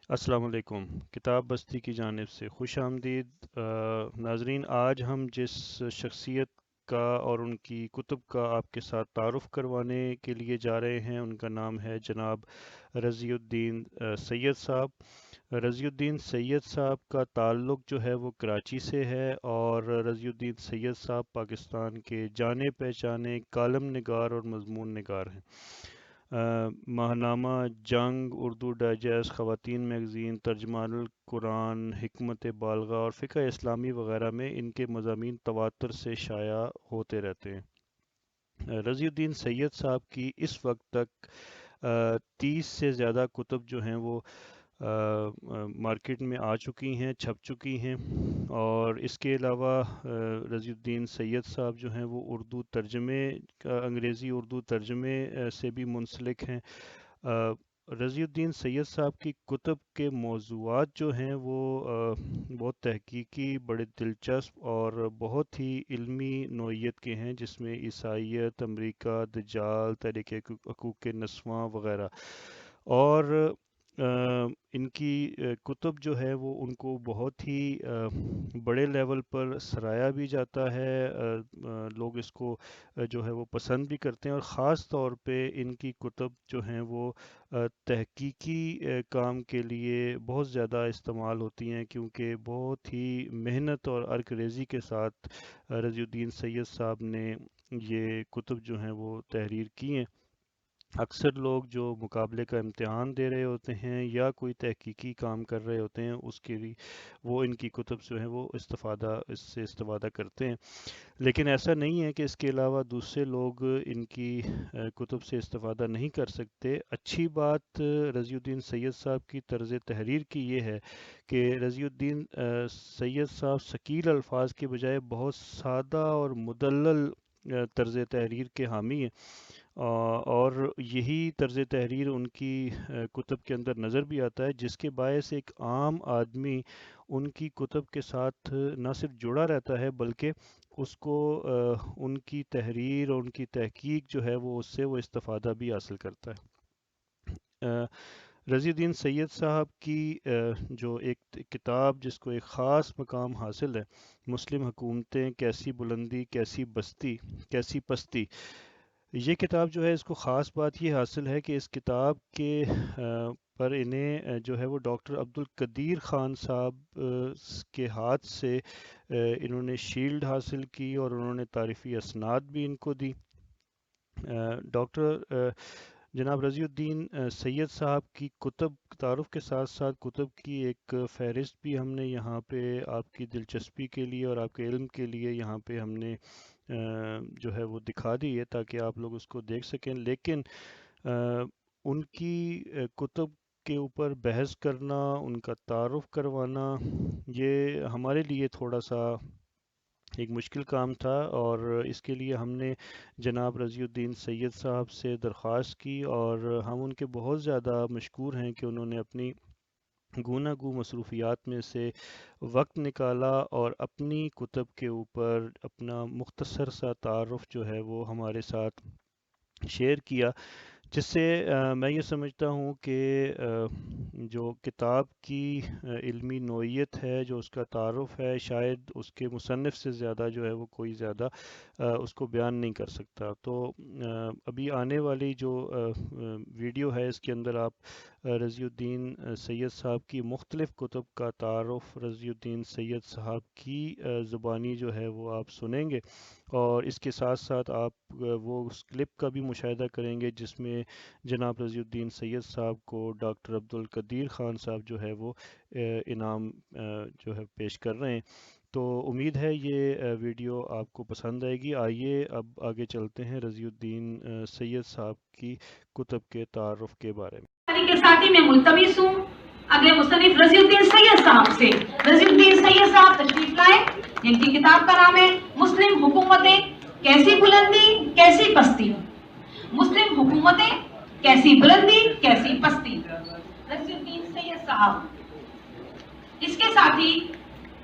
السلام علیکم، کتاب بستی کی جانب سے خوش آمدید۔ ناظرین، آج ہم جس شخصیت کا اور ان کی کتب کا آپ کے ساتھ تعارف کروانے کے لیے جا رہے ہیں، ان کا نام ہے جناب رضی الدین سید صاحب۔ رضی الدین سید صاحب کا تعلق جو ہے وہ کراچی سے ہے، اور رضی الدین سید صاحب پاکستان کے جانے پہچانے کالم نگار اور مضمون نگار ہیں۔ ماہنامہ جنگ، اردو ڈائجسٹ، خواتین میگزین، ترجمان القرآن، حکمت بالغہ اور فقہ اسلامی وغیرہ میں ان کے مضامین تواتر سے شائع ہوتے رہتے ہیں۔ رضی الدین سید صاحب کی اس وقت تک 30 سے زیادہ کتب جو ہیں وہ مارکیٹ میں آ چکی ہیں، چھپ چکی ہیں، اور اس کے علاوہ رضی الدین سید صاحب جو ہیں وہ اردو ترجمے، انگریزی اردو ترجمے سے بھی منسلک ہیں۔ رضی الدین سید صاحب کی کتب کے موضوعات جو ہیں وہ بہت تحقیقی، بڑے دلچسپ اور بہت ہی علمی نوعیت کے ہیں، جس میں عیسائیت، امریکہ، دجال، تحریک حقوق نسواں وغیرہ، اور ان کی کتب جو ہے وہ ان کو بہت ہی بڑے لیول پر سراہا بھی جاتا ہے۔ لوگ اس کو جو ہے وہ پسند بھی کرتے ہیں، اور خاص طور پہ ان کی کتب جو ہیں وہ تحقیقی کام کے لیے بہت زیادہ استعمال ہوتی ہیں، کیونکہ بہت ہی محنت اور عرق ریزی کے ساتھ رضی الدین سید صاحب نے یہ کتب جو ہیں وہ تحریر کی ہیں۔ اکثر لوگ جو مقابلے کا امتحان دے رہے ہوتے ہیں یا کوئی تحقیقی کام کر رہے ہوتے ہیں، اس کے لیے وہ ان کی کتب جو ہیں وہ اس سے استفادہ کرتے ہیں۔ لیکن ایسا نہیں ہے کہ اس کے علاوہ دوسرے لوگ ان کی کتب سے استفادہ نہیں کر سکتے۔ اچھی بات رضی الدین سید صاحب کی طرز تحریر کی یہ ہے کہ رضی الدین سید صاحب ثقیل الفاظ کے بجائے بہت سادہ اور مدلل طرز تحریر کے حامی ہیں، اور یہی طرز تحریر ان کی کتب کے اندر نظر بھی آتا ہے، جس کے باعث ایک عام آدمی ان کی کتب کے ساتھ نہ صرف جڑا رہتا ہے، بلکہ اس کو ان کی تحریر اور ان کی تحقیق جو ہے وہ اس سے وہ استفادہ بھی حاصل کرتا ہے۔ رضی الدین سید صاحب کی جو ایک کتاب جس کو ایک خاص مقام حاصل ہے، مسلم حکومتیں، کیسی بلندی، کیسی پستی، یہ کتاب جو ہے اس کو خاص بات یہ حاصل ہے کہ اس کتاب کے پر انہیں جو ہے وہ ڈاکٹر عبد القدیر خان صاحب کے ہاتھ سے انہوں نے شیلڈ حاصل کی، اور انہوں نے تعریفی اسناد بھی ان کو دی۔ ڈاکٹر جناب رضی الدین سید صاحب کی کتب تعارف کے ساتھ ساتھ کتب کی ایک فہرست بھی ہم نے یہاں پہ آپ کی دلچسپی کے لیے اور آپ کے علم کے لیے یہاں پہ ہم نے جو ہے وہ دکھا دی ہے، تاکہ آپ لوگ اس کو دیکھ سکیں۔ لیکن ان کی کتب کے اوپر بحث کرنا، ان کا تعارف کروانا، یہ ہمارے لیے تھوڑا سا ایک مشکل کام تھا، اور اس کے لیے ہم نے جناب رضی الدین سید صاحب سے درخواست کی، اور ہم ان کے بہت زیادہ مشکور ہیں کہ انہوں نے اپنی گو مصروفیات میں سے وقت نکالا اور اپنی کتب کے اوپر اپنا مختصر سا تعارف جو ہے وہ ہمارے ساتھ شیئر کیا، جس سے میں یہ سمجھتا ہوں کہ جو کتاب کی علمی نوعیت ہے، جو اس کا تعارف ہے، شاید اس کے مصنف سے زیادہ جو ہے وہ کوئی زیادہ اس کو بیان نہیں کر سکتا۔ تو ابھی آنے والی جو ویڈیو ہے، اس کے اندر آپ رضی الدین سید صاحب کی مختلف کتب کا تعارف رضی الدین سید صاحب کی زبانی جو ہے وہ آپ سنیں گے، اور اس کے ساتھ ساتھ آپ وہ اس کلپ کا بھی مشاہدہ کریں گے جس میں جناب رضی الدین سید صاحب کو ڈاکٹر عبد القدیر خان صاحب جو ہے وہ انعام جو ہے پیش کر رہے ہیں۔ تو امید ہے یہ ویڈیو آپ کو پسند آئے گی۔ آئیے اب آگے چلتے ہیں رضی الدین سید صاحب کی کتب کے تعارف کے بارے میں۔ کے ساتھ میں ملتمس ہوں اگلے مصنف رضی الدین سید صاحب سے، رضی الدین سید صاحب تشریف لائیں، جن کی کتاب کا نام ہے مسلم حکومتیں، کیسی بلندی، کیسی پستی۔ مسلم حکومتیں، کیسی بلندی، کیسی پستی، رضی الدین سید صاحب۔ اس کے ساتھ ہی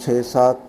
6-7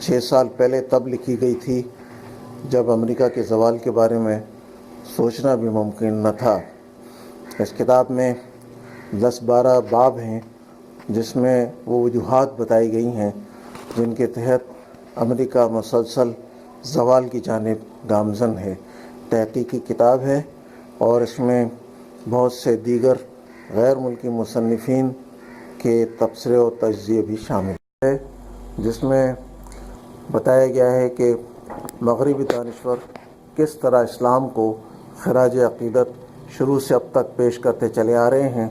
6 سال پہلے تب لکھی گئی تھی جب امریکہ کے زوال کے بارے میں سوچنا بھی ممکن نہ تھا۔ اس کتاب میں 10-12 باب ہیں جس میں وہ وجوہات بتائی گئی ہیں جن کے تحت امریکہ مسلسل زوال کی جانب گامزن ہے۔ تحقیقی کتاب ہے اور اس میں بہت سے دیگر غیر ملکی مصنفین کے تبصرے و تجزیے بھی شامل ہے، جس میں بتایا گیا ہے کہ مغربی دانشور کس طرح اسلام کو خراج عقیدت شروع سے اب تک پیش کرتے چلے آ رہے ہیں،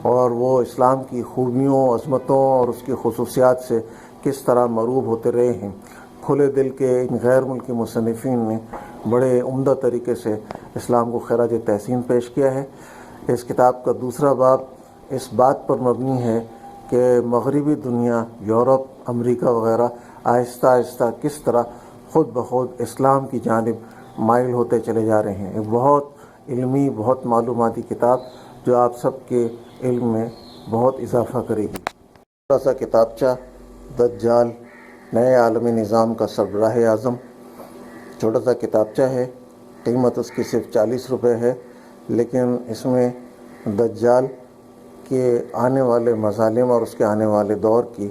اور وہ اسلام کی خوبیوں، عظمتوں اور اس کی خصوصیات سے کس طرح مروب ہوتے رہے ہیں۔ کھلے دل کے ان غیر ملکی مصنفین نے بڑے عمدہ طریقے سے اسلام کو خراج تحسین پیش کیا ہے۔ اس کتاب کا دوسرا باب اس بات پر مبنی ہے کہ مغربی دنیا، یورپ، امریکہ وغیرہ آہستہ آہستہ کس طرح خود بخود اسلام کی جانب مائل ہوتے چلے جا رہے ہیں۔ ایک بہت علمی، بہت معلوماتی کتاب جو آپ سب کے علم میں بہت اضافہ کرے گی۔ چھوٹا سا کتابچہ دجال نئے عالمی نظام کا سربراہ اعظم، چھوٹا سا کتابچہ ہے، قیمت اس کی صرف 40 روپے ہے، لیکن اس میں دجال کے آنے والے مظالم اور اس کے آنے والے دور کی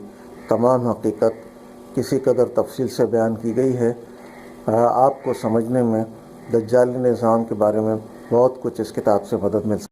تمام حقیقت کسی قدر تفصیل سے بیان کی گئی ہے۔ آپ کو سمجھنے میں دجالی نظام کے بارے میں بہت کچھ اس کتاب سے مدد مل سکتی ہے۔